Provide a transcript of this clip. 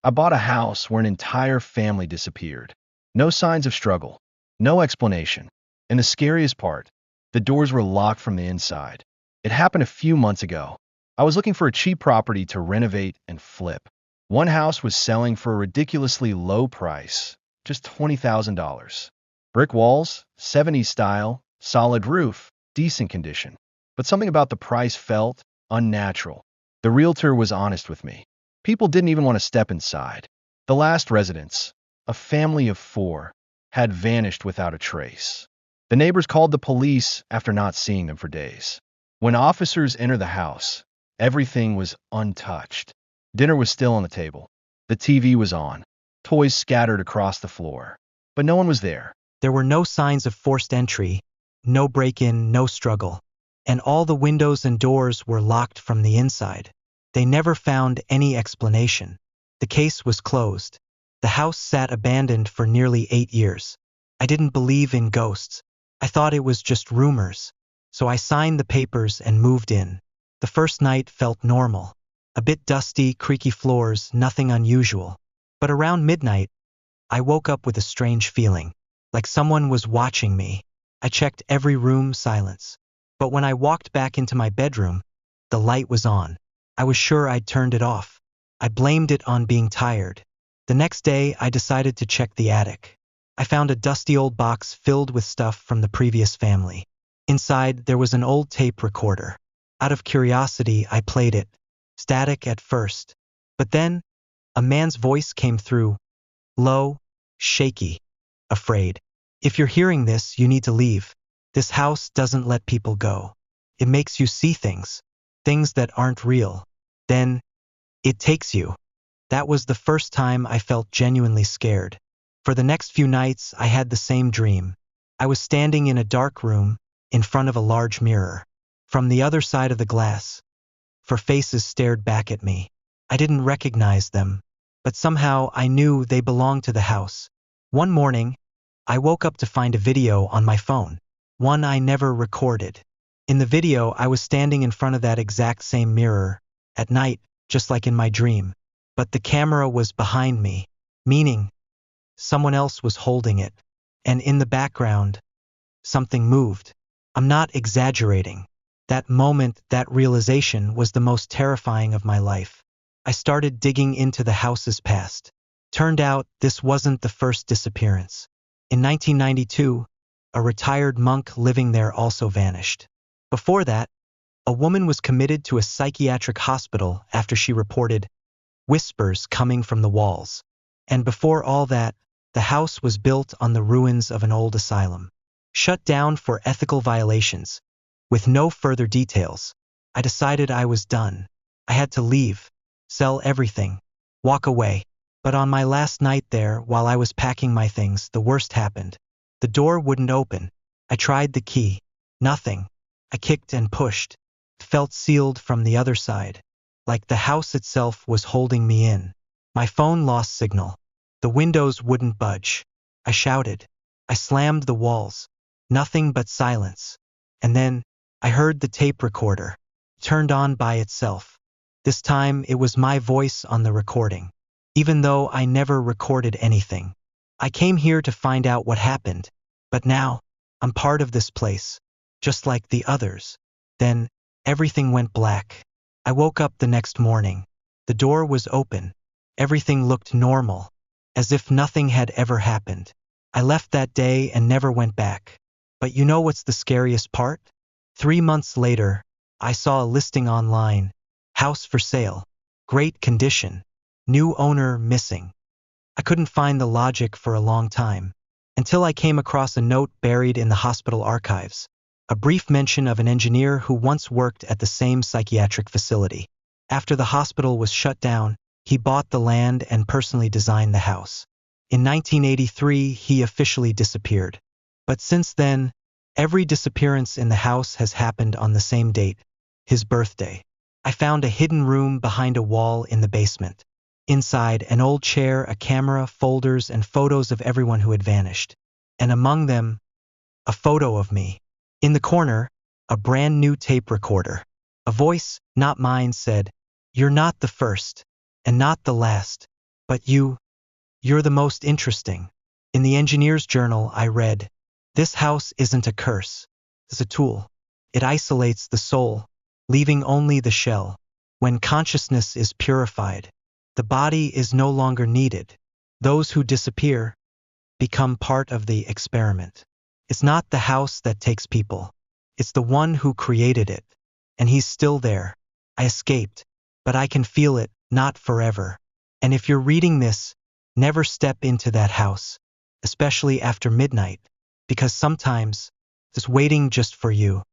I bought a house where an entire family disappeared. No signs of struggle, no explanation. And the scariest part, the doors were locked from the inside. It happened a few months ago. I was looking for a cheap property to renovate and flip. One house was selling for a ridiculously low price, just $20,000. Brick walls, 70s style, solid roof, decent condition. But something about the price felt unnatural. The realtor was honest with me. People didn't even want to step inside. The last residents, a family of four, had vanished without a trace. The neighbors called the police after not seeing them for days. When officers entered the house, everything was untouched. Dinner was still on the table. The TV was on. Toys scattered across the floor. But no one was there. There were no signs of forced entry, no break-in, no struggle. And all the windows and doors were locked from the inside. They never found any explanation. The case was closed. The house sat abandoned for nearly 8 years. I didn't believe in ghosts. I thought it was just rumors. So I signed the papers and moved in. The first night felt normal. A bit dusty, creaky floors, nothing unusual. But around midnight, I woke up with a strange feeling, like someone was watching me. I checked every room, silence. But when I walked back into my bedroom, the light was on. I was sure I'd turned it off. I blamed it on being tired. The next day, I decided to check the attic. I found a dusty old box filled with stuff from the previous family. Inside, there was an old tape recorder. Out of curiosity, I played it. Static at first. But then, a man's voice came through. Low, shaky, afraid. If you're hearing this, you need to leave. This house doesn't let people go. It makes you see things that aren't real. Then, it takes you. That was the first time I felt genuinely scared. For the next few nights, I had the same dream. I was standing in a dark room, in front of a large mirror. From the other side of the glass, four faces stared back at me. I didn't recognize them, but somehow I knew they belonged to the house. One morning, I woke up to find a video on my phone, one I never recorded. In the video, I was standing in front of that exact same mirror, at night, just like in my dream. But the camera was behind me, meaning someone else was holding it. And in the background, something moved. I'm not exaggerating. That moment, that realization was the most terrifying of my life. I started digging into the house's past. Turned out, this wasn't the first disappearance. In 1992, a retired monk living there also vanished. Before that, a woman was committed to a psychiatric hospital after she reported whispers coming from the walls. And before all that, the house was built on the ruins of an old asylum. Shut down for ethical violations. With no further details, I decided I was done. I had to leave, sell everything, walk away. But on my last night there, while I was packing my things, the worst happened. The door wouldn't open. I tried the key. Nothing. I kicked and pushed. It felt sealed from the other side, like the house itself was holding me in. My phone lost signal. The windows wouldn't budge. I shouted. I slammed the walls. Nothing but silence. And then, I heard the tape recorder, turned on by itself. This time, it was my voice on the recording. Even though I never recorded anything. I came here to find out what happened. But now, I'm part of this place, just like the others. Then, everything went black. I woke up the next morning. The door was open. Everything looked normal, as if nothing had ever happened. I left that day and never went back. But you know what's the scariest part? 3 months later, I saw a listing online. House for sale. Great condition. New owner missing. I couldn't find the logic for a long time, until I came across a note buried in the hospital archives. A brief mention of an engineer who once worked at the same psychiatric facility. After the hospital was shut down, he bought the land and personally designed the house. In 1983, he officially disappeared. But since then, every disappearance in the house has happened on the same date, his birthday. I found a hidden room behind a wall in the basement. Inside, an old chair, a camera, folders, and photos of everyone who had vanished. And among them, a photo of me. In the corner, a brand new tape recorder. A voice, not mine, said, "You're not the first, and not the last. But you're the most interesting. In the engineer's journal, I read, this house isn't a curse. It's a tool. It isolates the soul, leaving only the shell. When consciousness is purified, the body is no longer needed. Those who disappear become part of the experiment. It's not the house that takes people. It's the one who created it. And he's still there. I escaped, but I can feel it, not forever. And if you're reading this, never step into that house, especially after midnight, because sometimes it's waiting just for you.